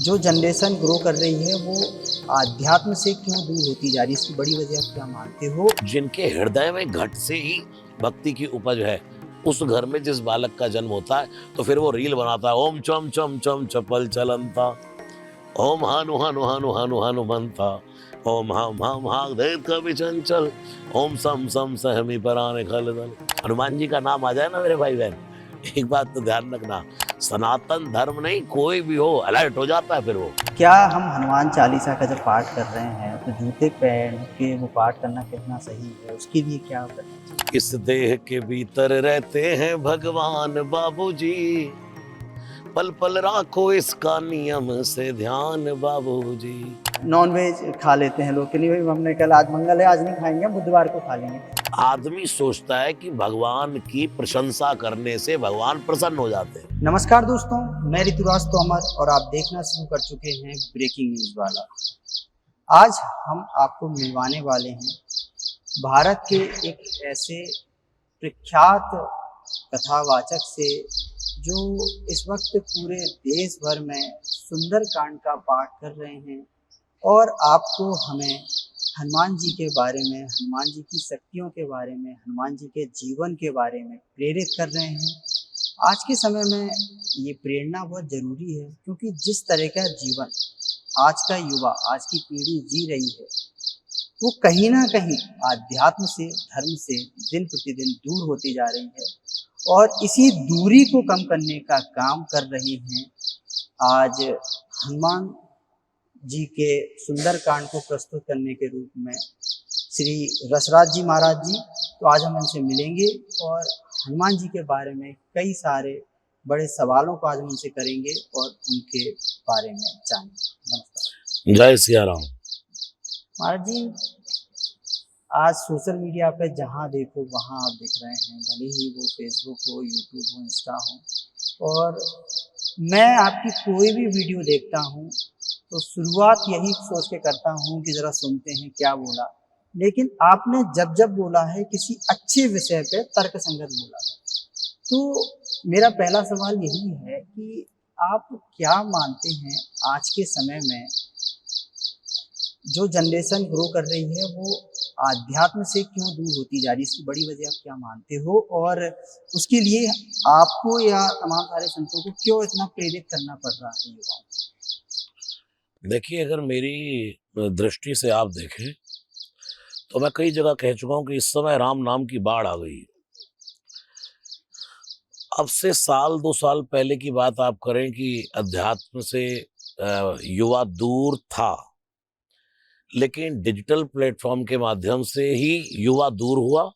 जो generation grow कर रही है वो आध्यात्म से क्यों दूर होती जा रही है? इसकी बड़ी वजह आप क्या मानते हो? जिनके हृदय में घट से ही भक्ति की उपज है, उस घर में जिस बालक का जन्म होता है तो फिर वो रील बनाता है, ओम चम चम चम चपल चलंता, ओम हानु हानु हानु हानु हनुमंता, ओम हम देव कवि चंचल, ओम सम सम सहमी पराने खल दल। हनुमान जी का नाम आ जाए ना मेरे भाई बहन, एक बात तो ध्यान रखना, सनातन धर्म नहीं कोई भी हो अलर्ट हो जाता है फिर वो। क्या हम हनुमान चालीसा का जब पाठ कर रहे हैं तो जूते पहन के वो पाठ करना कितना सही है? उसके लिए क्या करना चाहिए? इस देह के भीतर रहते हैं भगवान बाबूजी, पल पल राखो इसका नियम से ध्यान बाबूजी। नॉन वेज खा लेते हैं लोग कि नहीं भाई, हमने कल आज मंगल है आज नहीं खाएंगे, बुधवार को खा लेंगे। आदमी सोचता है कि भगवान की प्रशंसा करने से भगवान प्रसन्न हो जाते हैं। नमस्कार दोस्तों, मैं ऋतुराज तोमर और आप देखना शुरू कर चुके हैं ब्रेकिंग न्यूज वाला। आज हम आपको मिलवाने वाले हैं भारत के एक ऐसे प्रख्यात कथावाचक से जो इस वक्त पूरे देश भर में सुंदरकांड का पाठ कर रहे हैं और आपको हमें हनुमान जी के बारे में, हनुमान जी की शक्तियों के बारे में, हनुमान जी के जीवन के बारे में प्रेरित कर रहे हैं। आज के समय में ये प्रेरणा बहुत ज़रूरी है क्योंकि जिस तरह का जीवन आज का युवा, आज की पीढ़ी जी रही है, वो कहीं ना कहीं आध्यात्म से, धर्म से दिन प्रतिदिन दूर होती जा रही है और इसी दूरी को कम करने का काम कर रहे हैं आज हनुमान जी के सुंदरकांड को प्रस्तुत करने के रूप में श्री रसराज जी महाराज जी। तो आज हम उनसे मिलेंगे और हनुमान जी के बारे में कई सारे बड़े सवालों को आज हम उनसे करेंगे और उनके बारे में जानेंगे। नमस्कार। जय सिया राम। महाराज जी, आज सोशल मीडिया पे जहाँ देखो वहाँ आप दिख रहे हैं, भले ही वो फेसबुक हो, यूट्यूब हो, इंस्टा हो, और मैं आपकी कोई भी वीडियो देखता हूँ तो शुरुआत यही सोच के करता हूँ कि ज़रा सुनते हैं क्या बोला, लेकिन आपने जब जब बोला है किसी अच्छे विषय पे तर्कसंगत बोला है। तो मेरा पहला सवाल यही है कि आप क्या मानते हैं आज के समय में जो जनरेशन ग्रो कर रही है वो आध्यात्म से क्यों दूर होती जा रही है? इसकी बड़ी वजह आप क्या मानते हो और उसके लिए आपको या तमाम सारे संतों को क्यों इतना प्रेरित करना पड़ रहा है युवाओं को? देखिए, अगर मेरी दृष्टि से आप देखें तो मैं कई जगह कह चुका हूं कि इस समय राम नाम की बाढ़ आ गई है। अब से साल 2 साल पहले की बात आप करें कि अध्यात्म से युवा दूर था, लेकिन डिजिटल प्लेटफॉर्म के माध्यम से ही युवा दूर हुआ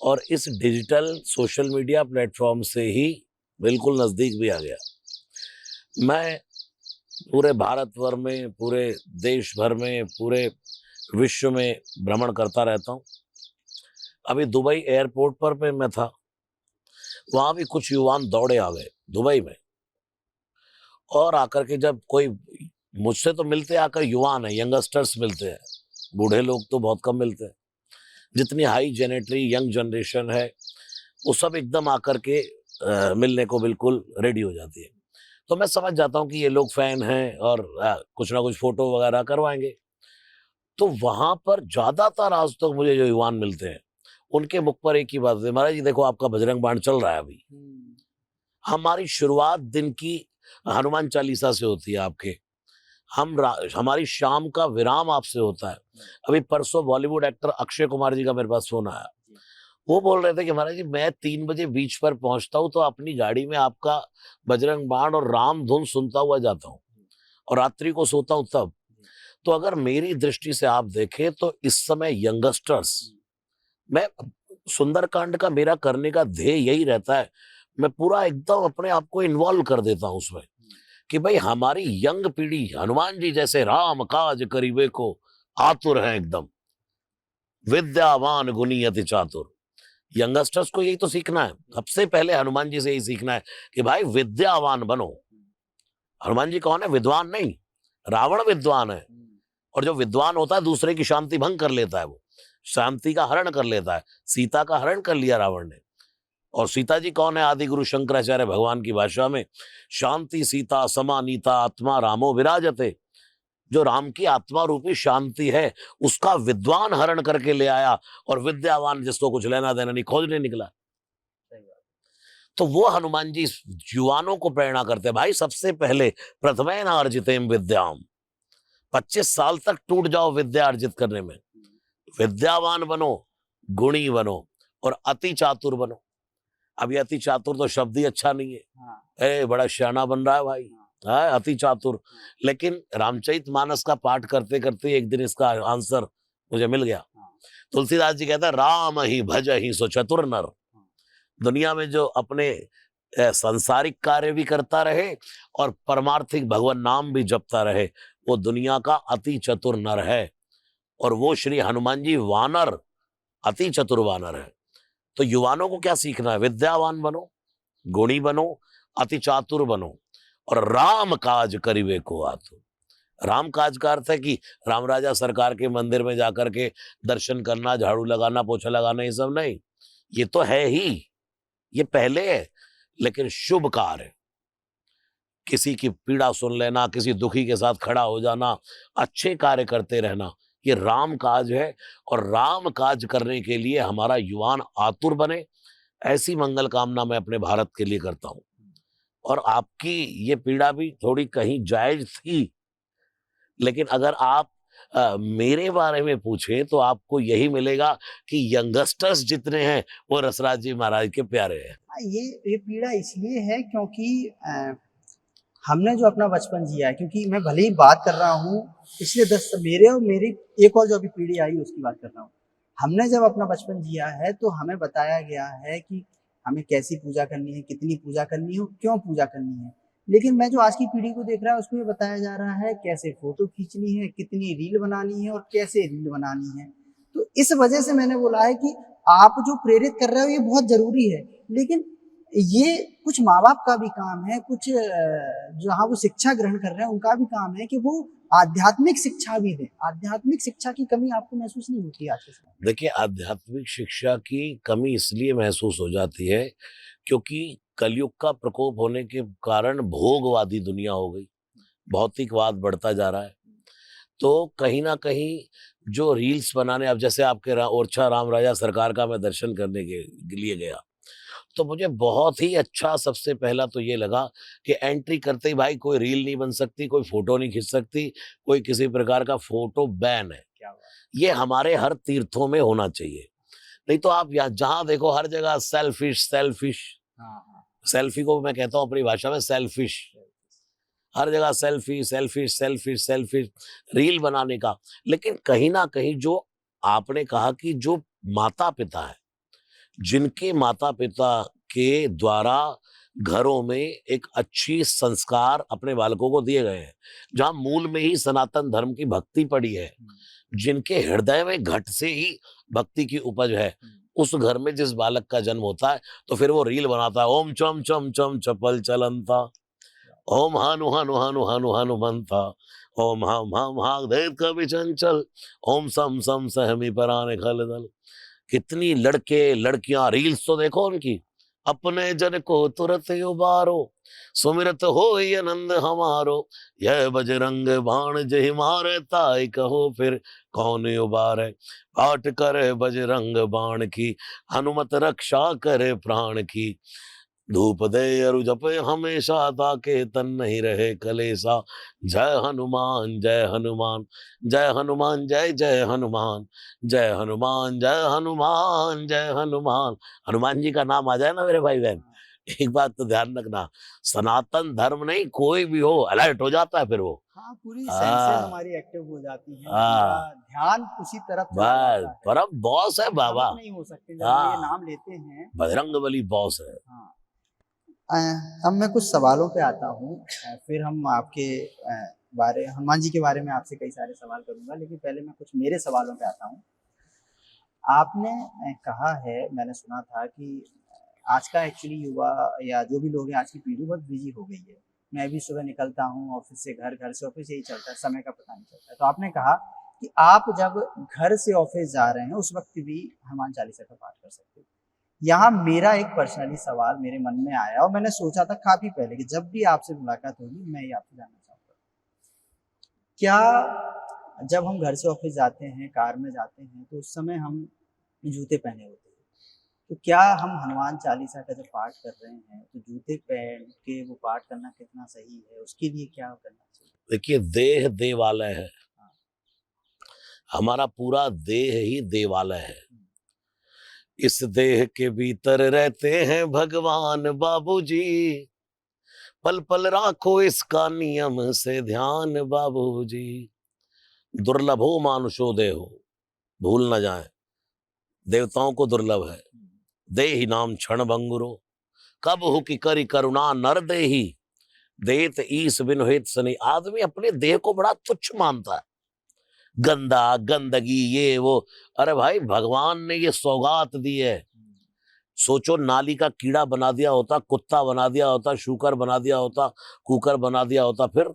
और इस डिजिटल सोशल मीडिया प्लेटफॉर्म से ही बिल्कुल नज़दीक भी आ गया। मैं पूरे भारतवर्ष में, पूरे देश भर में, पूरे विश्व में भ्रमण करता रहता हूँ। अभी दुबई एयरपोर्ट पर मैं था, वहाँ भी कुछ युवान दौड़े आ गए दुबई में, और आकर के जब कोई मुझसे तो मिलते आकर युवान है, यंगस्टर्स मिलते हैं, बूढ़े लोग तो बहुत कम मिलते हैं। जितनी हाई जेनेटरी यंग जनरेशन है वो सब एकदम आकर के मिलने को बिल्कुल रेडी हो जाती है। तो मैं समझ जाता हूँ कि ये लोग फैन हैं और कुछ ना कुछ फोटो वगैरह करवाएंगे। तो वहां पर ज्यादातर आज तक मुझे जो युवान मिलते हैं उनके मुख पर एक ही बात है, महाराज जी देखो आपका बजरंग बाण चल रहा है अभी। हमारी शुरुआत दिन की हनुमान चालीसा से होती है आपके, हमारी शाम का विराम आपसे होता है। अभी परसों बॉलीवुड एक्टर अक्षय कुमार जी का मेरे पास फोन आया, वो बोल रहे थे कि महाराज जी मैं 3 बजे बीच पर पहुंचता हूँ तो अपनी गाड़ी में आपका बजरंग बाण और राम धुन सुनता हुआ जाता हूँ और रात्रि को सोता हूँ तब। तो अगर मेरी दृष्टि से आप देखें तो इस समय यंगस्टर्स, मैं सुंदरकांड का मेरा करने का ध्येय यही रहता है, मैं पूरा एकदम अपने आप को इन्वॉल्व कर देता हूँ उसमें कि भाई हमारी यंग पीढ़ी हनुमान जी जैसे राम काज करीबे को आतुर है, एकदम विद्यावान गुनी अति चातुर। यंगस्टर्स को यही तो सीखना है, सबसे पहले हनुमान जी से यही सीखना है कि भाई विद्यावान बनो। हनुमान जी कौन है? विद्वान नहीं, रावण विद्वान है, और जो विद्वान होता है दूसरे की शांति भंग कर लेता है, वो शांति का हरण कर लेता है। सीता का हरण कर लिया रावण ने, और सीता जी कौन है? आदि गुरु शंकराचार्य भगवान की भाषा में शांति सीता समानीता आत्मा रामो विराजते। जो राम की आत्मा रूपी शांति है उसका विद्वान हरण करके ले आया, और विद्यावान जिसको कुछ लेना देना नहीं खोजने निकला। सही बात। तो वो हनुमान जी युवानों को प्रेरणा करते हैं, भाई सबसे पहले प्रथमेन अर्जितेम विद्याम, 25 साल तक टूट जाओ विद्या अर्जित करने में, विद्यावान बनो, गुणी बनो और अति चातुर बनो। अब ये अति चातुर तो शब्द ही अच्छा नहीं है, हाँ। बड़ा सियाना बन रहा है भाई, है अति चातुर। लेकिन रामचरित मानस का पाठ करते करते एक दिन इसका आंसर मुझे मिल गया। तुलसीदास जी कहता है राम ही भज ही सो चतुर नर। दुनिया में जो अपने सांसारिक कार्य भी करता रहे और परमार्थिक भगवान नाम भी जपता रहे, वो दुनिया का अति चतुर नर है। और वो श्री हनुमान जी वानर, अति चतुर वानर है। तो युवानों को क्या सीखना है? विद्यावान बनो, गुणी बनो, अति चातुर बनो और राम काज करिवे को आतुर। राम काज का अर्थ है कि राम राजा सरकार के मंदिर में जाकर के दर्शन करना, झाड़ू लगाना, पोछा लगाना, ये सब नहीं, ये तो है ही, ये पहले है। लेकिन शुभ कार्य, किसी की पीड़ा सुन लेना, किसी दुखी के साथ खड़ा हो जाना, अच्छे कार्य करते रहना, ये राम काज है। और राम काज करने के लिए हमारा युवान आतुर बने, ऐसी मंगल कामना मैं अपने भारत के लिए करता हूं। और आपकी ये पीड़ा भी थोड़ी कहीं जायज थी, लेकिन अगर आप मेरे बारे में पूछें तो आपको यही मिलेगा कि यंगस्टर्स जितने हैं वो रसराज जी महाराज के प्यारे हैं। ये पीड़ा इसलिए है क्योंकि हमने जो अपना बचपन जिया है, क्योंकि मैं भले ही बात कर रहा हूँ पिछले 10 मेरे और मेरी एक और जो अभी पीढ़ी आई उसकी बात कर रहा हूँ। हमने जब अपना बचपन जिया है तो हमें बताया गया है कि हमें कैसी पूजा करनी है, कितनी पूजा करनी है और क्यों पूजा करनी है। लेकिन मैं जो आज की पीढ़ी को देख रहा है उसको ये बताया जा रहा है कैसे फोटो खींचनी है, कितनी रील बनानी है और कैसे रील बनानी है। तो इस वजह से मैंने बोला है कि आप जो प्रेरित कर रहे हो ये बहुत जरूरी है, लेकिन ये कुछ माँ बाप का भी काम है, कुछ जहाँ वो शिक्षा ग्रहण कर रहे हैं उनका भी काम है कि वो आध्यात्मिक शिक्षा भी दें। आध्यात्मिक शिक्षा की कमी आपको महसूस नहीं होती आज के समय में? देखिए, आध्यात्मिक शिक्षा की कमी इसलिए महसूस हो जाती है क्योंकि कलयुग का प्रकोप होने के कारण भोगवादी दुनिया हो गई, भौतिकवाद बढ़ता जा रहा है। तो कहीं ना कहीं जो रील्स बनाने, अब जैसे आपके ओरछा राम राजा सरकार का मैं दर्शन करने के लिए गया, तो मुझे बहुत ही अच्छा सबसे पहला तो ये लगा कि एंट्री करते ही भाई कोई रील नहीं बन सकती, कोई फोटो नहीं खींच सकती, कोई किसी प्रकार का फोटो बैन है। क्या बात। ये हमारे हर तीर्थों में होना चाहिए। नहीं तो आप यहाँ जहां देखो हर जगह सेल्फिश सेल्फिश, हाँ। सेल्फी को मैं कहता हूँ अपनी भाषा में सेल्फिश, हर जगह selfie selfish selfish selfish, reel बनाने का। लेकिन कहीं ना कहीं जो आपने कहा कि जो माता पिता है, जिनके माता पिता के द्वारा घरों में एक अच्छी संस्कार अपने बालकों को दिए गए हैं, जहां मूल में ही सनातन धर्म की भक्ति पड़ी है, जिनके हृदय में घट से ही भक्ति की उपज है, उस घर में जिस बालक का जन्म होता है तो फिर वो रील बनाता है, ओम चम चम चम चपल चलंता, ओम हानु हानु हानु हानु हनुमंता, ओम हम हाग देव कवि चंचल, ओम सम सम सहमी पराने खल दल। कितनी लड़के लड़कियां, रील्स तो देखो उनकी, अपने जन को तुरंत उबारो, सुमिरत हो आनंद हमारो, यह बजरंग बाण जय मारे ताई कहो फिर कौन उबारे, पाठ करे बजरंग बाण की, हनुमत रक्षा करे प्राण की, धूप दे अरु जपे हमेशा ताके तन नहीं रहे कलेसा, जय हनुमान जय हनुमान, जय हनुमान जय जय हनुमान, जय हनुमान जय हनुमान जय हनुमान। हनुमान जी का नाम आ जाए ना मेरे भाई बहन, एक बात तो ध्यान रखना, सनातन धर्म नहीं कोई भी हो अलर्ट हो जाता है फिर वो। हाँ, पूरी सेंसेस हाँ हमारी एक्टिव हो जाती हैं, पूरा हाँ, ध्यान उसी तरफ चला बस जाता है। परम बॉस है हम बाबा। भ्रमित नहीं हो सकते जब हम ये हाँ, नाम लेते हैं। बजरंग बली बॉस है। हाँ। अ, अब मैं कुछ सवालों पे आता हूँ, फिर हम आपके हनुमान जी के बारे में आपसे कई सारे सवाल करूंगा, लेकिन पहले मैं कुछ मेरे सवालों पे आता हूँ। आपने कहा है, मैंने सुना था कि आज का एक्चुअली युवा या जो भी लोग हैं आज की पीढ़ी बहुत बिजी हो गई है। मैं भी सुबह निकलता हूँ ऑफिस से घर, घर से ऑफिस, यही चलता है, समय का पता नहीं चलता है। तो आपने कहा कि आप जब घर से ऑफिस जा रहे हैं उस वक्त भी हनुमान चालीसा का पाठ कर सकते हो। यहाँ मेरा एक पर्सनली सवाल मेरे मन में आया और मैंने सोचा था काफी पहले कि जब भी आपसे मुलाकात होगी मैं ये आपसे जानना चाहूंगा, क्या जब हम घर से ऑफिस जाते हैं, कार में जाते हैं, तो उस समय हम जूते पहने होते हैं, तो क्या हम हनुमान चालीसा का जब पाठ कर रहे हैं तो जूते पहन के वो पाठ करना कितना सही है, उसके लिए क्या करना चाहिए? देखिए, देह देवालय है। हाँ। हमारा पूरा देह ही देवालय है। हम्म, इस देह के भीतर रहते हैं भगवान बाबूजी, पल पल राखो इसका नियम से ध्यान बाबूजी। दुर्लभो मानुषो देहो, भूल न जाए, देवताओं को दुर्लभ है। हम्म, देहि नाम क्षण भंगुरो, कब हो कि करी करुणा नर देहि, देत ईस बिन हेत सनी। आदमी अपने देह को बड़ा तुच्छ मानता है, गंदा, गंदगी, ये वो। अरे भाई, भगवान ने ये सौगात दी है। हम्म, सोचो, नाली का कीड़ा बना दिया होता, कुत्ता बना दिया होता, शूकर बना दिया होता, कुकर बना दिया होता, फिर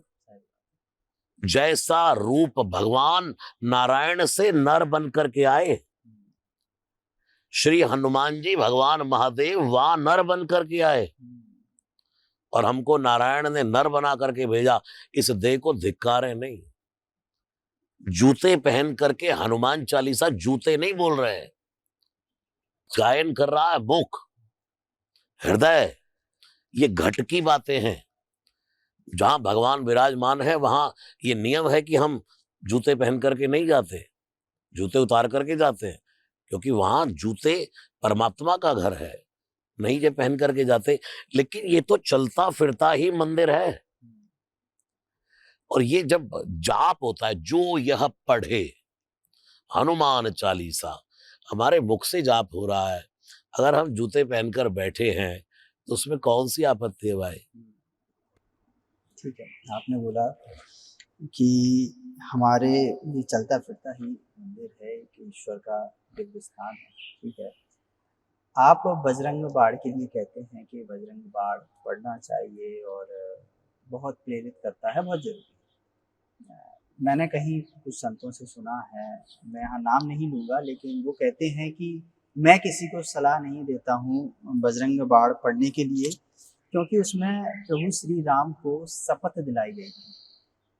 जैसा रूप भगवान नारायण से नर बन करके आए, हम्म, श्री हनुमान जी भगवान महादेव वहां नर बन करके आए, हम्म, और हमको नारायण ने नर बना करके भेजा। इस देह को धिक्कारे नहीं। जूते पहन करके हनुमान चालीसा, जूते नहीं बोल रहे हैं, गायन कर रहा है मुख, हृदय। ये घट की बातें हैं। जहां भगवान विराजमान है वहां ये नियम है कि हम जूते पहन करके नहीं जाते, जूते उतार करके जाते हैं, क्योंकि वहां जूते परमात्मा का घर है, नहीं जे पहन करके जाते। लेकिन ये तो चलता फिरता ही मंदिर है। और ये जब जाप होता है, जो यह पढ़े हनुमान चालीसा, हमारे मुख से जाप हो रहा है, अगर हम जूते पहनकर बैठे हैं तो उसमें कौन सी आपत्ति है भाई? ठीक है, आपने बोला कि हमारे ये चलता फिरता ही मंदिर है कि ईश्वर का दिव्य स्थान है। ठीक है, आप बजरंग बाण के लिए कहते हैं कि बजरंग बाण पढ़ना चाहिए और बहुत प्रेरित करता है, बहुत जरूरी है। मैंने कहीं कुछ संतों से सुना है, मैं यहाँ नाम नहीं लूँगा, लेकिन वो कहते हैं कि मैं किसी को सलाह नहीं देता हूँ बजरंग बाण पढ़ने के लिए, क्योंकि उसमें प्रभु श्री राम को शपथ दिलाई गई थी।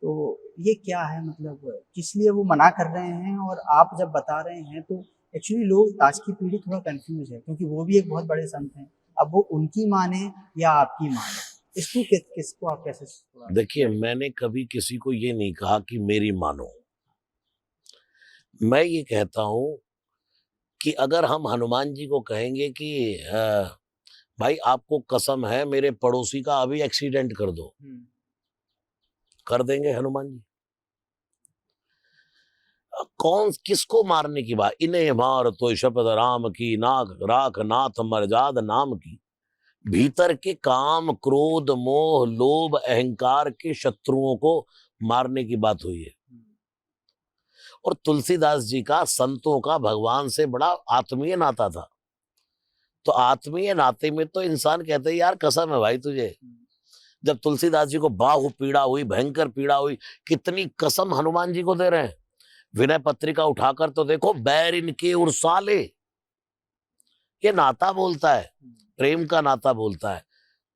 तो ये क्या है, मतलब किस लिए वो मना कर रहे हैं, और आप जब बता रहे हैं तो एक्चुअली लोग, आज की पीढ़ी थोड़ा कंफ्यूज है, क्योंकि वो भी एक बहुत बड़े संत हैं। अब वो उनकी माने या आपकी माने, इसको किसको आप कैसे थोड़ा? देखिए, मैंने कभी किसी को ये नहीं कहा कि मेरी मानो। मैं ये कहता हूं कि अगर हम हनुमान जी को कहेंगे कि भाई आपको कसम है मेरे पड़ोसी का अभी एक्सीडेंट कर दो, कर देंगे हनुमान जी। कौन किसको मारने की बात? इन्हें मार तो शपथ राम की, नाक राख नाथ मर्याद नाम की। भीतर के काम, क्रोध, मोह, लोभ, अहंकार के शत्रुओं को मारने की बात हुई है। और तुलसीदास जी का, संतों का भगवान से बड़ा आत्मीय नाता था। तो आत्मीय नाते में तो इंसान कहते हैं यार कसम है भाई तुझे। जब तुलसीदास जी को बाहु पीड़ा हुई, भयंकर पीड़ा हुई, कितनी कसम हनुमान जी को दे रहे हैं। विनय पत्रिका उठाकर तो देखो, बैर इनके उर्साले, ये नाता बोलता है, प्रेम का नाता बोलता है।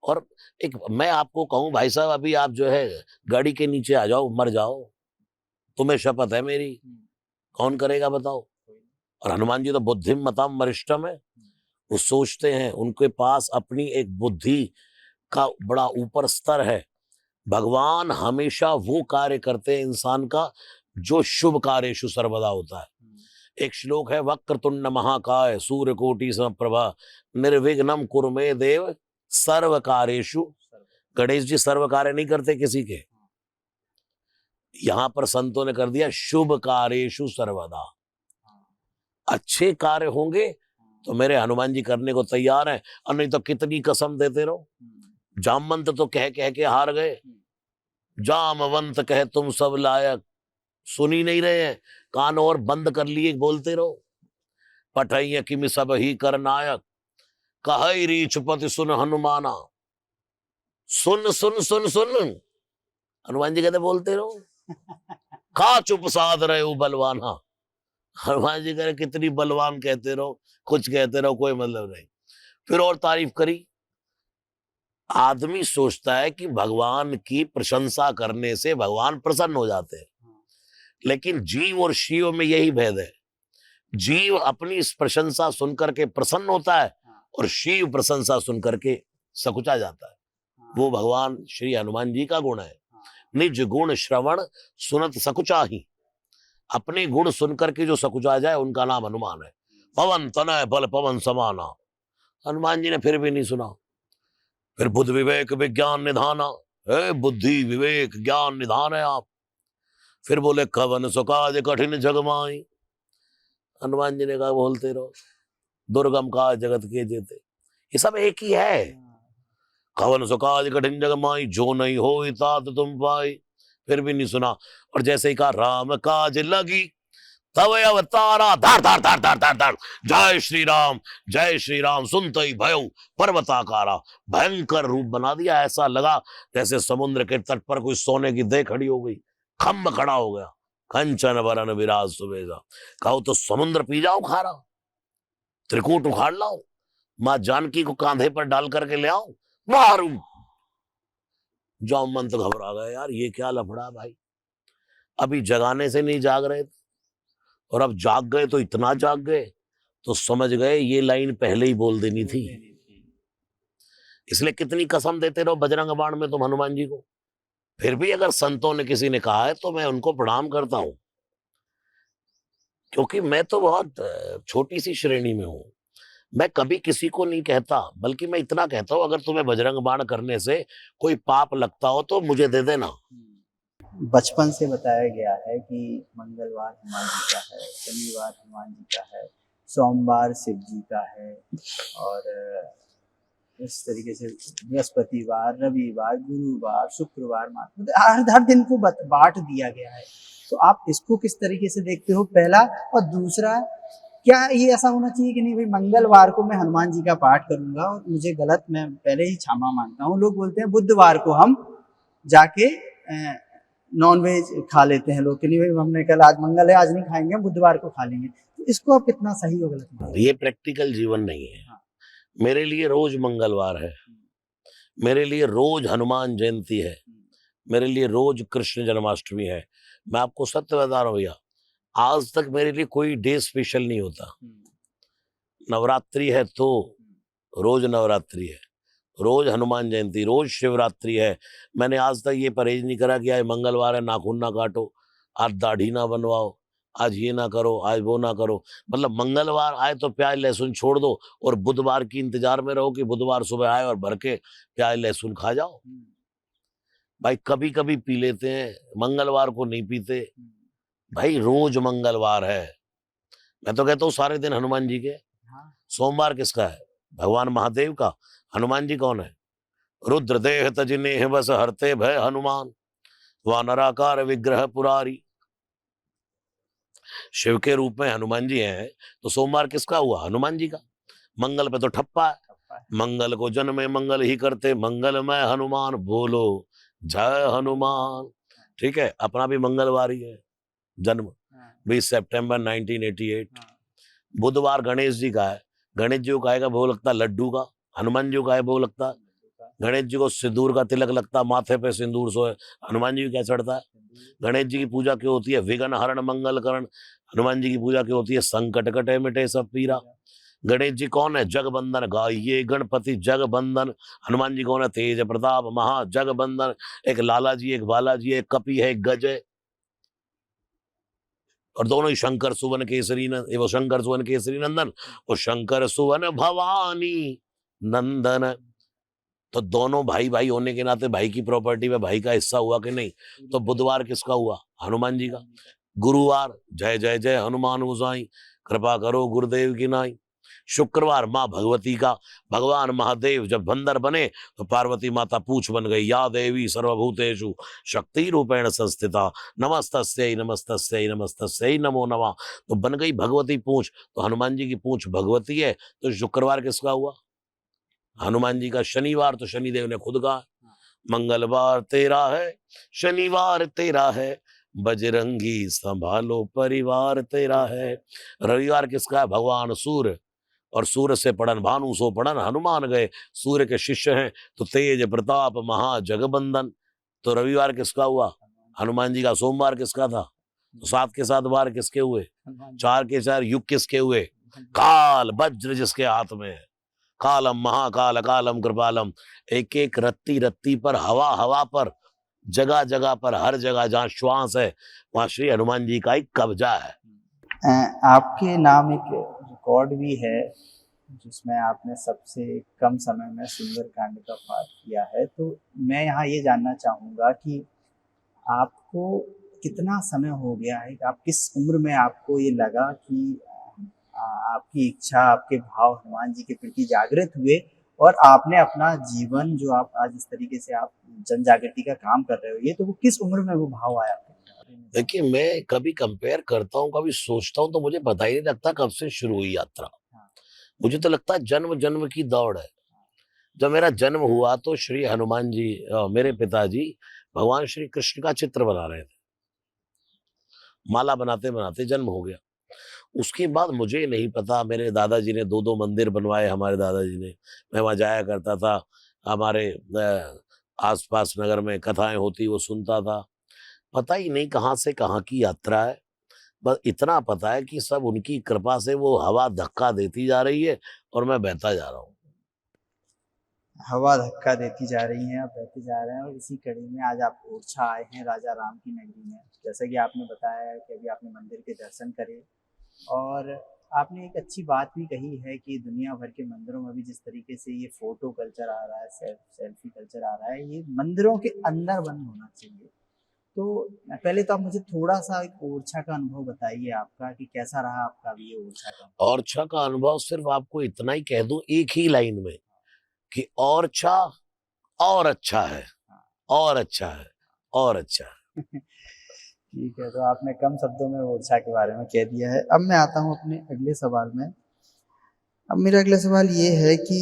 और एक मैं आपको कहूं भाई साहब, अभी आप जो है गाड़ी के नीचे आ जाओ, मर जाओ, तुम्हें शपथ है मेरी, कौन करेगा बताओ? और हनुमान जी तो बुद्धिमताम वरिष्ठम है, वो सोचते हैं, उनके पास अपनी एक बुद्धि का बड़ा ऊपर स्तर है। भगवान हमेशा वो कार्य करते हैं इंसान का जो शुभ कार्येषु सर्वदा होता है। एक श्लोक है, वक्रतुंड महाकाय सूर्यकोटि समप्रभा निर्विघ्नं कुरु मे देव सर्व कार्येषु। गणेश जी सर्व कार्य नहीं करते किसी के, यहां पर संतों ने कर दिया शुभ कार्येषु सर्वदा। अच्छे कार्य होंगे तो मेरे हनुमान जी करने को तैयार हैं, और नहीं तो कितनी कसम देते रहो। जामवंत तो कह कह के हार गए, जामवंत कहे तुम सब लायक, सुन ही नहीं रहे हैं, कान और बंद कर लिए, बोलते रहो। पठैया किमि सब ही कर नायक, कहई रीछपति सुन हनुमाना। सुन सुन सुन सुन, हनुमान जी कहते बोलते रहो। का चुप साध रहे हो बलवाना। हनुमान जी कह रहे कितनी बलवान कहते रहो, कुछ कहते रहो, कोई मतलब नहीं। फिर और तारीफ करी। आदमी सोचता है कि भगवान की प्रशंसा करने से भगवान प्रसन्न हो जाते हैं, लेकिन जीव और शिव में यही भेद है। जीव अपनी इस प्रशंसा सुनकर के प्रसन्न होता है और शिव प्रशंसा सुनकर के सकुचा जाता है। वो भगवान श्री हनुमान जी का गुण है। निज गुण श्रवण सुनत सकुचा ही। अपने गुण सुनकर के जो सकुचा जाए उनका नाम हनुमान है। पवन तनय बल पवन समाना। हनुमान जी ने फिर भी नहीं सुना। फिर बुद्ध विवेक विज्ञान निधाना। बुद्धि विवेक ज्ञान निधान है आप। फिर बोले कवन सुकाज कठिन जगमाई। हनुमान जी ने कहा बोलते रहो, दुर्गम का जगत के जेते। ये सब एक ही है। कवन सुकाज कठिन जगमाई, जो नहीं हो तात तुम पाई। फिर भी नहीं सुना। और जैसे ही कहा राम काज लगी तब अवतारा, धार धार धार धार धार धार, जय श्री राम सुनते ही भयो पर्वताकारा। भयंकर रूप बना दिया। ऐसा लगा जैसे समुद्र के तट पर कोई सोने की देह खड़ी हो गई, खम्भ खड़ा हो गया। कंचन वरन विराज सुबेजा। कहो तो समुद्र पी जाओ खारा, त्रिकूट उखाड़ लाओ, मां जानकी को कांधे पर डाल करके ले आओ, मारू। जाओ मन तो घबरा गया, यार ये क्या लफड़ा भाई। अभी जगाने से नहीं जाग रहे थे और अब जाग गए तो इतना जाग गए, तो समझ गए ये लाइन पहले ही बोल देनी थी। इसलिए कितनी कसम देते रहो बजरंग बाण में तुम हनुमान जी को, फिर भी अगर संतों ने किसी ने कहा है तो मैं उनको प्रणाम करता हूं, क्योंकि मैं तो बहुत छोटी सी श्रेणी में हूं। मैं कभी किसी को नहीं कहता, बल्कि मैं इतना कहता हूं अगर तुम्हें बजरंग बाण करने से कोई पाप लगता हो तो मुझे दे देना। बचपन से बताया गया है कि मंगलवार हनुमान जी का है, शनिवार हनुमान जी का है, सोमवार शिव जी का है, और इस तरीके से बृहस्पतिवार, रविवार, गुरुवार, शुक्रवार, मतलब हर दिन को बांट दिया गया है। तो आप इसको किस तरीके से देखते हो, पहला। और दूसरा, क्या ये ऐसा होना चाहिए कि नहीं भाई मंगलवार को मैं हनुमान जी का पाठ करूंगा और मुझे गलत, मैं पहले ही क्षमा मांगता हूँ। लोग बोलते हैं बुधवार को हम जाके नॉनवेज खा लेते हैं लोग, कि नहीं भाई हमने कल आज मंगल है आज नहीं खाएंगे, हम बुधवार को खा लेंगे। तो इसको आप कितना सही हो गलत मानते हैं? ये प्रैक्टिकल जीवन नहीं है। मेरे लिए रोज मंगलवार है, मेरे लिए रोज हनुमान जयंती है, मेरे लिए रोज कृष्ण जन्माष्टमी है। मैं आपको सत्य बता रहा हूं भैया, आज तक मेरे लिए कोई डे स्पेशल नहीं होता। नवरात्रि है तो रोज नवरात्रि है, रोज हनुमान जयंती, रोज शिवरात्रि है। मैंने आज तक ये परहेज नहीं करा कि आज मंगलवार है नाखून ना काटो, आज दाढ़ी ना बनवाओ, आज ये ना करो, आज वो ना करो। मतलब मंगलवार आए तो प्याज लहसुन छोड़ दो और बुधवार की इंतजार में रहो कि बुधवार सुबह आए और भर के प्याज लहसुन खा जाओ। भाई कभी कभी पी लेते हैं, मंगलवार को नहीं पीते। भाई रोज मंगलवार है। मैं तो कहता हूँ सारे दिन हनुमान जी के। सोमवार किसका है? भगवान महादेव का। हनुमान जी कौन है? रुद्र देह तजने बस हरते भय हनुमान, वानराकार विग्रह पुरारी। शिव के रूप में हनुमान जी हैं, तो सोमवार किसका हुआ? हनुमान जी का। मंगल पे तो ठप्पा है, मंगल को जन्मे मंगल ही करते, मंगलमय हनुमान बोलो जय हनुमान। ठीक है, अपना भी मंगलवार ही है जन्म, 20 सितंबर 1988। बुधवार गणेश जी का है, गणेश जी को काहेगा भोग लगता लड्डू का, हनुमान जी को काहे भोग लगता? गणेश जी को सिंदूर का तिलक लगता, माथे पे सिंदूर सोए, हनुमान जी को क्या चढ़ता है? गणेश जी की पूजा क्यों होती है? विघ्न हरण मंगल करण। हनुमान जी की पूजा क्यों होती है? संकट कटे मिटे सब पीरा। गणेश जी कौन है? जगबंदन गाइए गणपति जगबंदन। हनुमान जी कौन है? तेज प्रताप महा जगबंदन। एक लाला जी, एक बाला जी, एक कपि है, एक गज है, और दोनों ही शंकर सुवन केसरी वो शंकर सुवन केसरी नंदन, वो शंकर सुवन भवानी नंदन। तो दोनों भाई भाई होने के नाते भाई की प्रॉपर्टी में भाई का हिस्सा हुआ कि नहीं? तो बुधवार किसका हुआ? हनुमान जी का। गुरुवार जय जय जय हनुमान गोसाई, कृपा करो गुरुदेव की नाई। शुक्रवार माँ भगवती का। भगवान महादेव जब बंदर बने तो पार्वती माता पूछ बन गई, या देवी सर्वभूतेषु शक्ति रूपेण संस्थिता, नमस्तस्यै नमस्तस्यै नमस्तस्यै नमो नमः। तो बन गई भगवती पूछ। तो हनुमान जी की पूछ भगवती है, तो शुक्रवार किसका हुआ? हनुमान जी का। शनिवार तो शनिदेव ने खुद कहा, मंगलवार तेरा है, शनिवार तेरा है, बजरंगी संभालो परिवार तेरा है। रविवार किसका है? भगवान सूर्य, और सूर्य से पढ़न भानु सो पढ़न हनुमान गए, सूर्य के शिष्य हैं तो तेज प्रताप महा जगबंदन। तो रविवार किसका हुआ? हनुमान जी का। सोमवार किसका था? तो 7 के 7 वार किसके हुए? 4 के 4 युग किसके हुए? काल वज्र जिसके हाथ में है, कालम महाकाल कालम कृपालम। एक एक रत्ती रत्ती पर, हवा हवा पर, जगह जगह पर, हर जगह जहाँ श्वास है वहां श्री हनुमान जी का ही कब्जा है। आपके नाम एक रिकॉर्ड भी है जिसमें आपने सबसे कम समय में सुंदरकांड का पाठ किया है। तो मैं यहाँ ये जानना चाहूँगा कि आपको कितना समय हो गया है, आप किस उम्र में आपको ये लगा कि आपकी इच्छा, आपके भाव हनुमान जी के प्रति जागृत हुए और आपने अपना जीवन जो आप आज इस तरीके से आप जन जागृति का काम कर रहे हो, ये तो वो किस उम्र में वो भाव आया? देखिए, मैं कभी कंपेयर करता हूँ, कभी सोचता हूँ, तो मुझे पता ही नहीं लगता कब से शुरू हुई यात्रा। मुझे तो लगता है जन्म जन्म की दौड़ है। जब मेरा जन्म हुआ तो श्री हनुमान जी, मेरे पिताजी भगवान श्री कृष्ण का चित्र बना रहे थे। माला बनाते बनाते जन्म हो गया। उसके बाद मुझे नहीं पता, मेरे दादाजी ने 2-2 मंदिर बनवाए, हमारे दादाजी ने। मैं वहाँ जाया करता था, हमारे आसपास नगर में कथाएं होती वो सुनता था। पता ही नहीं कहाँ से कहाँ की यात्रा है। बस इतना पता है कि सब उनकी कृपा से वो हवा धक्का देती जा रही है और मैं बहता जा रहा हूँ। हवा धक्का देती जा रही है, आप बहते जा रहे हैं। और इसी कड़ी में आज आप ओरछा आए हैं, राजा राम की नगरी में। जैसा कि आपने बताया कि अभी आपने मंदिर के दर्शन करे और आपने एक अच्छी बात भी कही है कि दुनिया भर के मंदिरों में भी जिस तरीके से ये फोटो कल्चर आ रहा है, सेल्फी कल्चर आ रहा है, ये मंदिरों के अंदर बंद होना चाहिए। तो पहले तो आप मुझे थोड़ा सा एक ओरछा का अनुभव बताइए आपका कि कैसा रहा आपका भी ये ओरछा का? ओरछा का अनुभव सिर्फ आपको इतना ही कह दूं एक ही लाइन में कि ओरछा और अच्छा है, और अच्छा है, और अच्छा है। ठीक है, तो आपने कम शब्दों में ओरछा के बारे में कह दिया है। अब मैं आता हूँ अपने अगले सवाल में। अब मेरा अगला सवाल ये है कि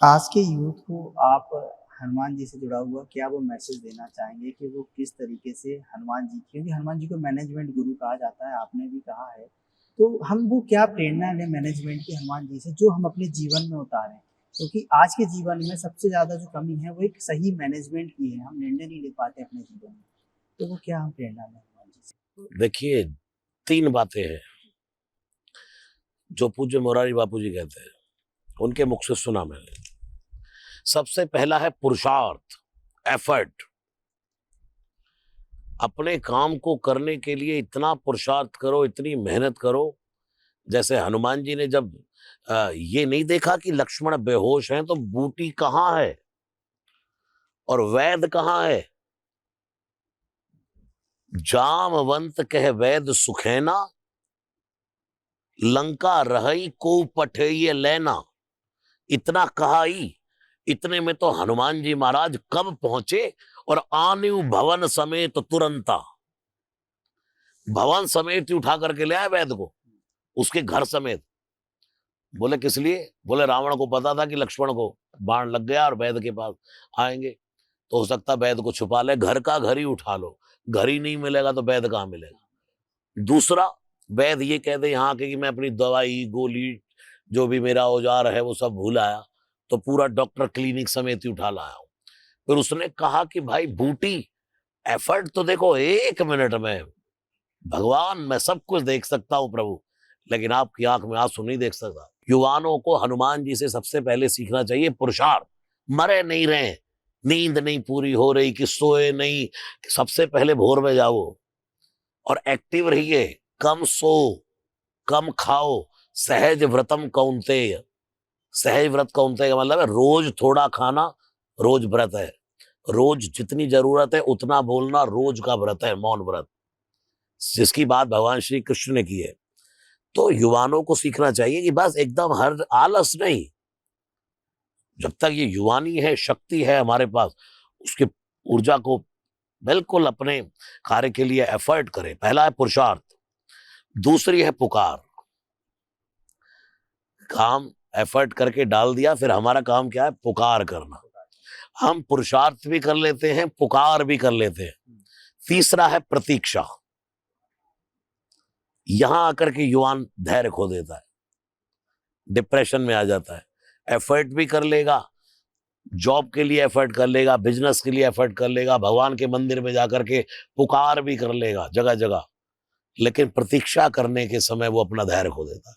आज के यूथ को आप हनुमान जी से जुड़ा हुआ क्या वो मैसेज देना चाहेंगे कि वो किस तरीके से हनुमान जी, क्योंकि हनुमान जी को मैनेजमेंट गुरु कहा जाता है, आपने भी कहा है, तो हम वो क्या प्रेरणा लें मैनेजमेंट की हनुमान जी से जो हम अपने जीवन में उतारें? क्योंकि आज के जीवन में सबसे ज़्यादा जो कमी है वो एक सही मैनेजमेंट की है, हम निर्णय नहीं ले पाते अपने जीवन में। तो वो क्या हम प्रेरणा लें हनुमान जी से? देखिए, 3 बातें हैं जो पूज्य मोरारी बापू जी कहते हैं, उनके मुख से सुना मैंने। सबसे पहला है पुरुषार्थ, एफर्ट। अपने काम को करने के लिए इतना पुरुषार्थ करो, इतनी मेहनत करो। जैसे हनुमान जी ने जब ये नहीं देखा कि लक्ष्मण बेहोश हैं तो बूटी कहाँ है और वैद कहाँ है। जामवंत कह वैद सुखैना, लंका रही को पठेय लेना। इतना कहा ही, इतने में तो हनुमान जी महाराज कब पहुंचे और आन्यु भवन समेत तुरंता। भवन समेत ही उठा करके ले आए वैद को, उसके घर समेत। बोले किस लिए? बोले रावण को पता था कि लक्ष्मण को बाण लग गया और वैद के पास आएंगे तो हो सकता वैद को छुपा ले। घर का घर ही उठा लो, घर ही नहीं मिलेगा तो वैद कहाँ मिलेगा। दूसरा, वैद ये कह दे यहाँ के कि मैं अपनी दवाई गोली जो भी मेरा औजार है वो सब भूल आया, तो पूरा डॉक्टर क्लिनिक समेत ही उठा लाया हूं। फिर उसने कहा कि भाई बूटी, एफर्ट तो देखो 1 मिनट में। भगवान, मैं सब कुछ देख सकता हूं प्रभु, लेकिन आपकी आंख में आंसू नहीं देख सकता। युवानों को हनुमान जी से सबसे पहले सीखना चाहिए पुरुषार्थ। मरे नहीं रहे, नींद नहीं पूरी हो रही कि सोए नहीं, सबसे पहले भोर में जाओ और एक्टिव रहिए। कम सो, कम खाओ, सहज व्रतम कौन्तेय। सहज व्रत कौन्तेय का मतलब है रोज थोड़ा खाना, रोज व्रत है। रोज जितनी जरूरत है उतना बोलना, रोज का व्रत है, मौन व्रत, जिसकी बात भगवान श्री कृष्ण ने की है। तो युवानों को सीखना चाहिए कि बस एकदम हर आलस नहीं, जब तक ये युवानी है, शक्ति है हमारे पास, उसकी ऊर्जा को बिल्कुल अपने कार्य के लिए एफर्ट करें। पहला है पुरुषार्थ, दूसरी है पुकार। काम एफर्ट करके डाल दिया, फिर हमारा काम क्या है? पुकार करना। हम पुरुषार्थ भी कर लेते हैं, पुकार भी कर लेते हैं। तीसरा है प्रतीक्षा। यहां आकर के युवान धैर्य खो देता है। डिप्रेशन में आ जाता है। एफर्ट भी कर लेगा, जॉब के लिए एफर्ट कर लेगा, बिजनेस के लिए एफर्ट कर लेगा, भगवान के मंदिर में जाकर के पुकार भी कर लेगा जगह जगह, लेकिन प्रतीक्षा करने के समय वो अपना धैर्य खो देता है।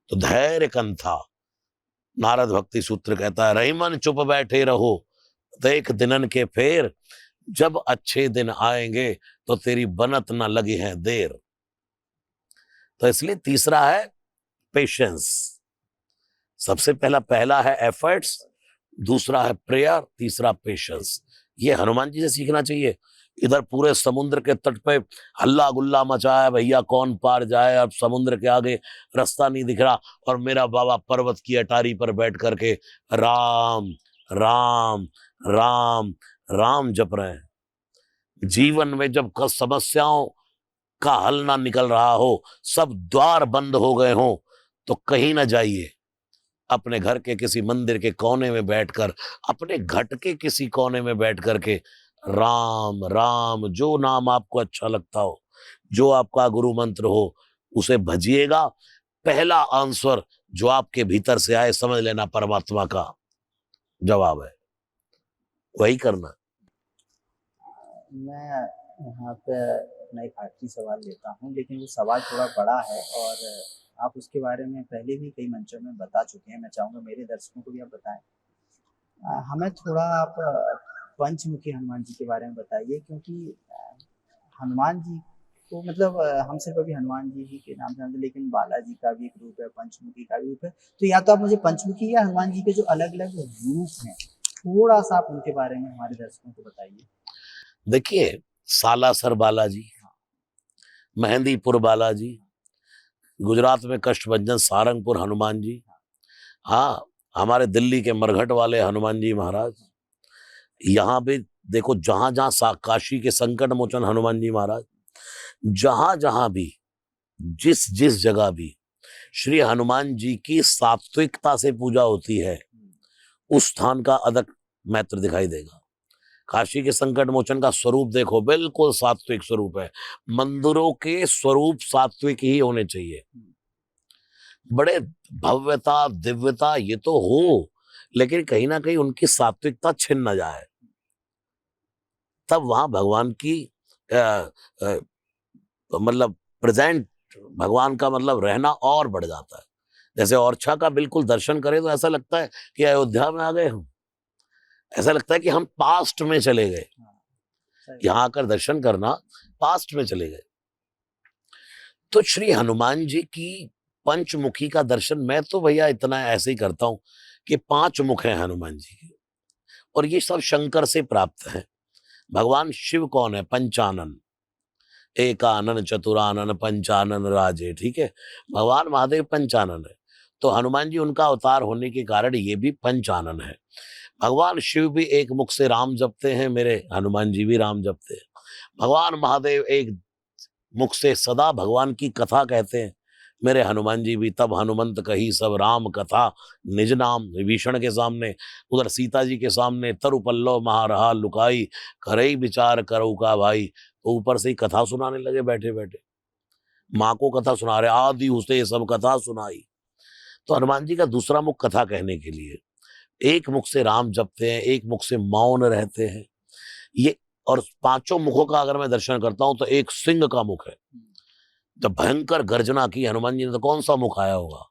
तो धैर्य कंथा, नारद भक्ति सूत्र कहता है, रहीमन चुप बैठे रहो, देख दिनन के फेर, जब अच्छे दिन आएंगे तो तेरी बनत न लगी है देर। तो इसलिए तीसरा है पेशेंस। सबसे पहला है एफर्ट्स, दूसरा है प्रेयर, तीसरा पेशेंस। ये हनुमान जी से सीखना चाहिए। इधर पूरे समुद्र के तट पे हल्ला गुल्ला मचा है, भैया कौन पार जाए, अब समुद्र के आगे रास्ता नहीं दिख रहा, और मेरा बाबा पर्वत की अटारी पर बैठ करके राम राम राम राम जप रहे हैं। जीवन में जब समस्याओं का हल ना निकल रहा हो, सब द्वार बंद हो गए हो, तो कहीं ना जाइए, अपने घर के किसी मंदिर के कोने में बैठकर, अपने घट के किसी कोने में बैठ करके राम राम, जो नाम आपको अच्छा लगता हो, जो आपका गुरु मंत्र हो, उसे भजिएगा। पहला आंसर जो आपके भीतर से आए, समझ लेना परमात्मा का जवाब है, वही करना। मैं यहाँ पे अपना एक आखिरी सवाल लेता हूँ, लेकिन वो सवाल थोड़ा बड़ा है और आप उसके बारे में पहले भी कई मंचों में बता चुके हैं। मैं चाहूँगा मेरे दर्शकों को भी आप बताएं। हमें थोड़ा आप पंचमुखी हनुमान जी के बारे में बताइए, क्योंकि हनुमान जी को मतलब हम सिर्फ अभी हनुमान जी ही के नाम से जानते हैं, लेकिन बालाजी का भी एक रूप है, पंचमुखी का भी रूप है। तो या तो आप मुझे पंचमुखी या हनुमान जी के जो अलग अलग रूप हैं, थोड़ा सा आप उनके बारे में हमारे दर्शकों को बताइए। देखिए, सालासर बालाजी, मेहंदीपुर बालाजी, गुजरात में कष्टभंजन सारंगपुर हनुमान जी, हाँ, हमारे दिल्ली के मरघट वाले हनुमान जी महाराज, यहाँ भी देखो, जहां जहां काशी के संकट मोचन हनुमान जी महाराज, जहां जहां भी, जिस जिस जगह भी श्री हनुमान जी की सात्विकता से पूजा होती है, उस स्थान का अधिक महत्व दिखाई देगा। काशी के संकट मोचन का स्वरूप देखो, बिल्कुल सात्विक स्वरूप है। मंदिरों के स्वरूप सात्विक ही होने चाहिए। बड़े भव्यता दिव्यता ये तो हो, लेकिन कहीं ना कहीं उनकी सात्विकता छिन न जाए, तब वहां भगवान की मतलब प्रेजेंट, भगवान का मतलब रहना और बढ़ जाता है। जैसे ओरछा का बिल्कुल दर्शन करें तो ऐसा लगता है कि अयोध्या में आ गए हम, ऐसा लगता है कि हम पास्ट में चले गए। यहाँ आकर दर्शन करना, पास्ट में चले गए। तो श्री हनुमान जी की पंचमुखी का दर्शन मैं तो भैया इतना ऐसे ही करता हूं कि 5 मुख हैं हनुमान जी के, और ये सब शंकर से प्राप्त है। भगवान शिव कौन है? पंचानन, एकानन चतुरानन पंचानन राजे, ठीक है। भगवान महादेव पंचानन है, तो हनुमान जी उनका अवतार होने के कारण ये भी पंचानन है। भगवान शिव भी एक मुख से राम जपते हैं, मेरे हनुमान जी भी राम जपते हैं। भगवान महादेव एक मुख से सदा भगवान की कथा कहते हैं, मेरे हनुमान जी भी तब हनुमंत कही सब राम कथा निज नाम, विभीषण के सामने, उधर सीता जी के सामने तरु पल्लव महारहा लुकाई, करई विचार करो का भाई, तो ऊपर से ही कथा सुनाने लगे बैठे बैठे, माँ को कथा सुना रहे, आदि उसे सब कथा सुनाई। तो हनुमान जी का दूसरा मुख कथा कहने के लिए, एक मुख से राम जपते हैं, एक मुख से मौन रहते हैं ये। और 5 मुखों का अगर मैं दर्शन करता हूं तो एक सिंह का मुख है। जब भयंकर गर्जना की हनुमान जी ने तो कौन सा मुख आया होगा?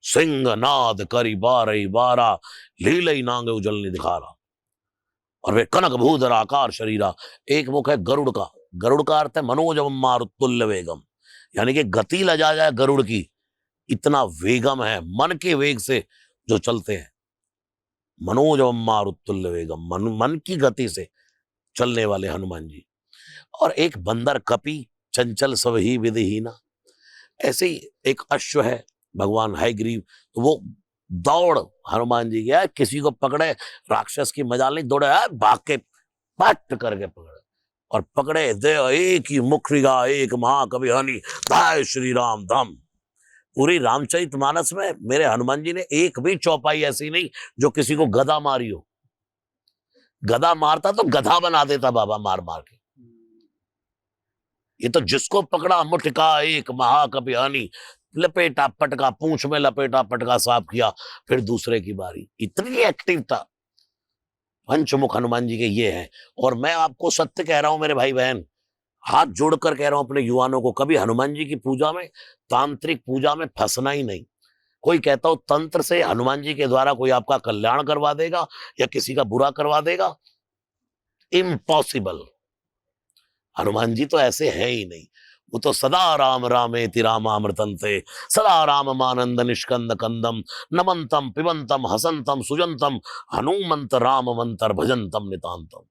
सिंह नाद करी बारही बारा, लीलई नांगे उजलनी दिखारा, और वे कनक भूधर आकार शरीरा। एक मुख है गरुड़ का, गरुड़ का अर्थ है मनोजम मारुतुल्य वेगम, यानी कि गति लजा जाए गरुड़ की, इतना वेगम है, मन के वेग से जो चलते हैं। मनोजम मारुतुल्य वेगम, मन की गति से चलने वाले हनुमान जी। और एक बंदर कपि, चंचल सब ही विधिहीना, ऐसे ही एक अश्व है भगवान हयग्रीव, तो वो दौड़ हनुमान जी गया, किसी को पकड़े, राक्षस की मजाल नहीं, दौड़े भाग के पट करके पकड़े, और पकड़े दे एक ही मुखरिगा एक महाकवि हनि, जय श्री राम धाम। पूरी रामचरितमानस में मेरे हनुमान जी ने एक भी चौपाई ऐसी नहीं जो किसी को गदा मारी हो। गदा मारता तो गधा बना देता बाबा मार मार के। ये तो जिसको पकड़ा मुठका एक महाकवि हनि, लपेटा पटका, पूंछ में लपेटा पटका साफ किया, फिर दूसरे की बारी। इतनी एक्टिव था। पंचमुख हनुमान जी के ये हैं। और मैं आपको सत्य कह रहा हूं मेरे भाई बहन, हाथ जोड़कर कह रहा हूं अपने युवाओं को, कभी हनुमान जी की पूजा में, तांत्रिक पूजा में फंसना ही नहीं। कोई कहता हो तंत्र से हनुमान जी के द्वारा कोई आपका कल्याण करवा देगा या किसी का बुरा करवा देगा, इम्पॉसिबल। हनुमान जी तो ऐसे है ही नहीं। वो तो सदा राम रामेति रामामृतंते, सदा राम आनंद निष्कंद कंदम, नमंतम पिबंतम हसंतम सुजंतम, हनुमंत राम मंतर भजंतम नितांतम।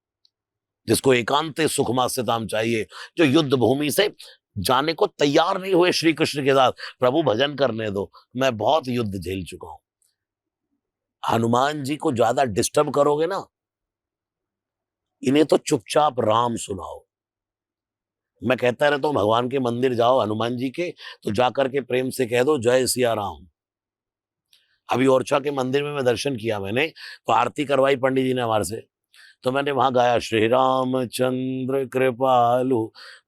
जिसको एकांते सुखमास्यताम चाहिए, जो युद्ध भूमि से जाने को तैयार नहीं हुए श्री कृष्ण के साथ, प्रभु भजन करने दो, मैं बहुत युद्ध झेल चुका हूं। हनुमान जी को ज्यादा डिस्टर्ब करोगे ना, इन्हें तो चुपचाप राम सुनाओ। मैं कहता रहता हूं भगवान के मंदिर जाओ हनुमान जी के, तो जाकर के प्रेम से कह दो जय सिया राम। अभी ओरछा के मंदिर में मैं दर्शन किया मैंने, तो आरती करवाई पंडित जी ने हमारे से, तो मैंने वहां गाया श्री रामचंद्र कृपालु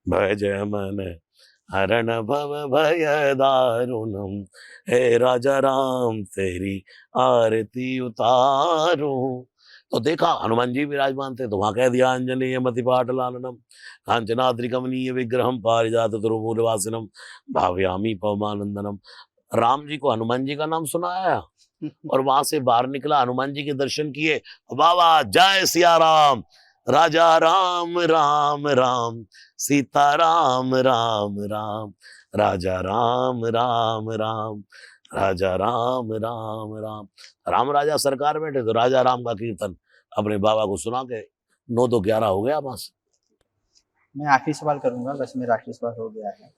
भज मन हरण भव भय दारुणम, हे राजा राम तेरी आरती उतारू। तो देखा हनुमान जी विराजमान थे, तो वहां कह दिया अंजनेय मति पाट लालनम, कांचनाद्रिकमनीय विग्रहम पारिजात तरुमूलवासिनम, भावयामी पवमानंदनम। राम जी को हनुमान जी का नाम सुनाया, और वहां से बाहर निकला, हनुमान जी के दर्शन किए, बाबा जय सिया राम, राजा राम राम राम, सीता राम राम राम, राजा राम राम राम, राजा राम राम राम। राम राजा सरकार बैठे, तो राजा राम का कीर्तन अपने बाबा को सुना के 9 तो 11 हो गया वहां से। मैं आखिरी सवाल करूंगा, बस मेरा आखिरी सवाल हो गया है।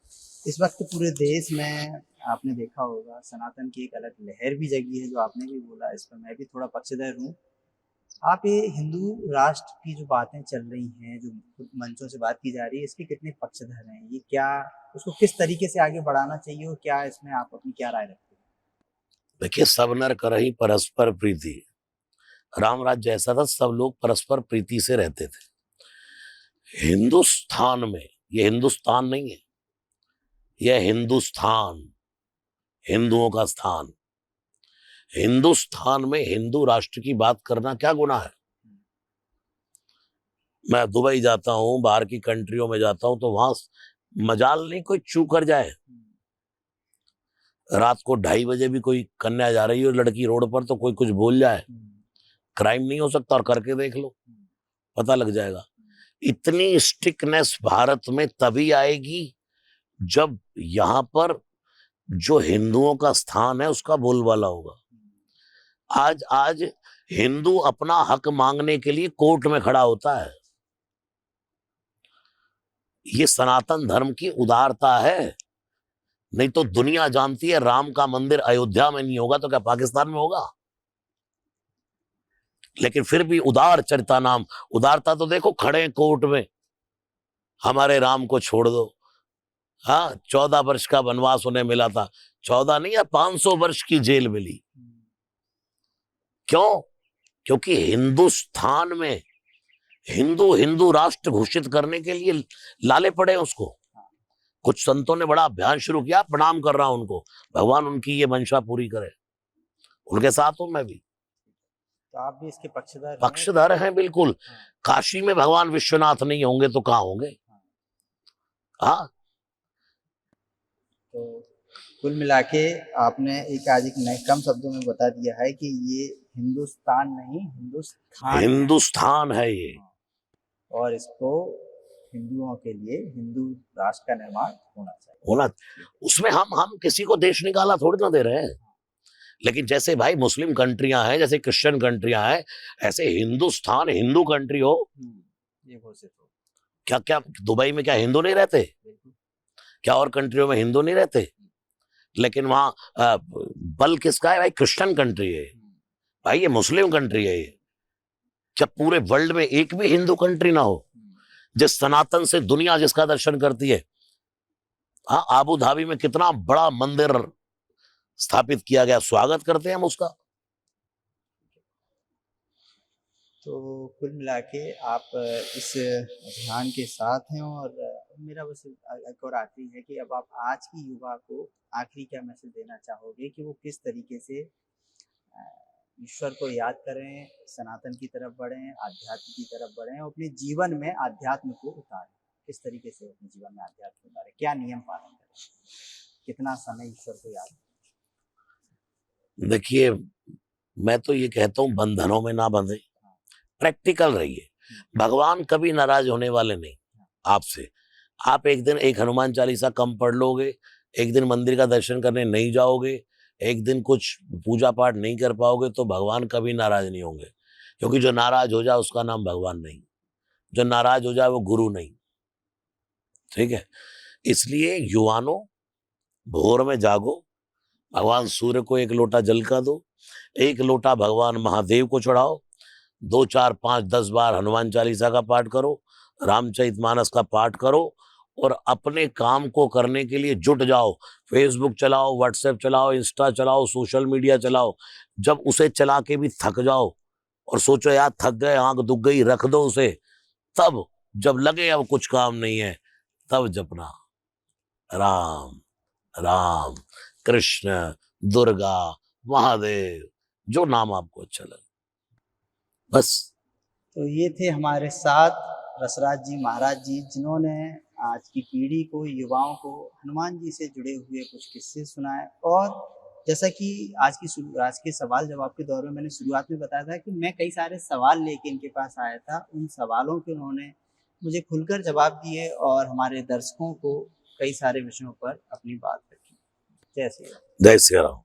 इस वक्त पूरे देश में आपने देखा होगा सनातन की एक अलग लहर भी जगी है, जो आपने भी बोला, इस पर मैं भी थोड़ा पक्षधर हूँ। आप ये हिंदू राष्ट्र की जो बातें चल रही हैं, जो मंचों से बात की जा रही है, इसके कितने पक्षधर हैं? ये क्या, उसको किस तरीके से आगे बढ़ाना चाहिए, और क्या इसमें आप अपनी क्या राय रखते हैं? देखिए, सब नर करही परस्पर प्रीति। राम राज्य ऐसा था, सब लोग परस्पर प्रीति से रहते थे। हिंदुस्तान में, ये हिंदुस्तान नहीं है, यह हिंदुस्तान, हिंदुओं का स्थान। हिंदुस्तान में हिंदू राष्ट्र की बात करना क्या गुनाह है? मैं दुबई जाता हूं, बाहर की कंट्रियों में जाता हूं, तो वहां मजाल नहीं कोई चू कर जाए। रात को 2:30 बजे भी कोई कन्या जा रही हो लड़की रोड पर, तो कोई कुछ बोल जाए, क्राइम नहीं हो सकता? और करके देख लो, पता लग जाएगा। इतनी स्ट्रिक्टनेस भारत में तभी आएगी जब यहां पर जो हिंदुओं का स्थान है उसका बोलबाला होगा। आज आज हिंदू अपना हक मांगने के लिए कोर्ट में खड़ा होता है। ये सनातन धर्म की उदारता है। नहीं तो दुनिया जानती है राम का मंदिर अयोध्या में नहीं होगा तो क्या पाकिस्तान में होगा? लेकिन फिर भी उदार चरिता नाम, उदारता तो देखो, खड़े हैं कोर्ट में, हमारे राम को छोड़ दो। हाँ, 14 वर्ष का वनवास उन्हें मिला था, 14 नहीं या 500 वर्ष की जेल मिली। क्यों? क्योंकि हिंदुस्तान में हिंदू हिंदू राष्ट्र घोषित करने के लिए लाले पड़े उसको। कुछ संतों ने बड़ा अभियान शुरू किया, प्रणाम कर रहा हूं उनको, भगवान उनकी ये मंशा पूरी करे, उनके साथ हूं मैं भी। तो आप भी इसके पक्षधर हैं? पक्षधर हैं बिल्कुल। काशी में भगवान विश्वनाथ नहीं होंगे तो कहां होंगे? हाँ। तो कुल मिला के आपने आज एक नए कम शब्दों में बता दिया है कि ये हिंदुस्तान नहीं, हिंदुस्तान हिंदुस्तान है ये। और इसको हिंदुओं के लिए हिंदू राष्ट्र का निर्माण होना चाहिए। होना, उसमें हम किसी को देश निकाला थोड़ी ना दे रहे हैं। लेकिन जैसे भाई मुस्लिम कंट्रियां हैं, जैसे क्रिश्चियन कंट्रियां हैं, ऐसे हिंदुस्तान हिंदू कंट्री हो। ये घोषित हो। क्या क्या दुबई में क्या हिंदू नहीं रहते? क्या और कंट्रियों में हिंदू नहीं रहते? लेकिन वहां बल किसका है भाई? क्रिश्चियन कंट्री है भाई, ये मुस्लिम कंट्री है ये। क्या पूरे वर्ल्ड में एक भी हिंदू कंट्री ना हो जिस सनातन से दुनिया जिसका दर्शन करती है? हाँ, आबू धाबी में कितना बड़ा मंदिर स्थापित किया गया, स्वागत करते हैं हम उसका। तो कुल मिला के आप इस अभियान के साथ हैं, और मेरा बस एक और आखिरी है कि अब आप आज की युवा को आखिरी क्या मैसेज देना चाहोगे कि वो किस तरीके से अ, ईश्वर को याद करें, सनातन की तरफ बढ़ें, आध्यात्म की तरफ बढ़ें और अपने जीवन में आध्यात्म को उतारें? किस तरीके से अपने जीवन में आध्यात्म उतारें? क्या नियम पालन करें? कितना समय ईश्वर को याद देखिए, मैं तो ये कहता हूँ बंधनों में ना बंधे, प्रैक्टिकल रहिए। भगवान कभी नाराज होने वाले नहीं आपसे। आप एक दिन एक हनुमान चालीसा कम पढ़ लोगे, एक दिन मंदिर का दर्शन करने नहीं जाओगे, एक दिन कुछ पूजा पाठ नहीं कर पाओगे तो भगवान कभी नाराज नहीं होंगे। क्योंकि जो नाराज हो जाए उसका नाम भगवान नहीं, जो नाराज हो जाए वो गुरु नहीं। ठीक है, इसलिए युवानों, भोर में जागो, भगवान सूर्य को एक लोटा जल का दो, एक लोटा भगवान महादेव को चढ़ाओ, 2 4 5 10 बार हनुमान चालीसा का पाठ करो, रामचरितमानस का पाठ करो और अपने काम को करने के लिए जुट जाओ। फेसबुक चलाओ, व्हाट्सएप चलाओ, इंस्टा चलाओ, सोशल मीडिया चलाओ। जब उसे चला के भी थक जाओ और सोचो यार थक गए, आंख दुख गई, रख दो उसे। तब जब लगे अब कुछ काम नहीं है, तब जपना राम राम, कृष्ण, दुर्गा, महादेव, जो नाम आपको अच्छा लगे, बस। तो ये थे हमारे साथ रसराज जी महाराज जी, जिन्होंने आज की पीढ़ी को, युवाओं को हनुमान जी से जुड़े हुए कुछ किस्से सुनाए। और जैसा कि आज के सवाल जवाब के दौर में मैंने शुरुआत में बताया था कि मैं कई सारे सवाल लेके इनके पास आया था। उन सवालों के उन्होंने मुझे खुलकर जवाब दिए और हमारे दर्शकों को कई सारे विषयों पर अपनी बात रखी। जय श्री राम। जय श्री राम।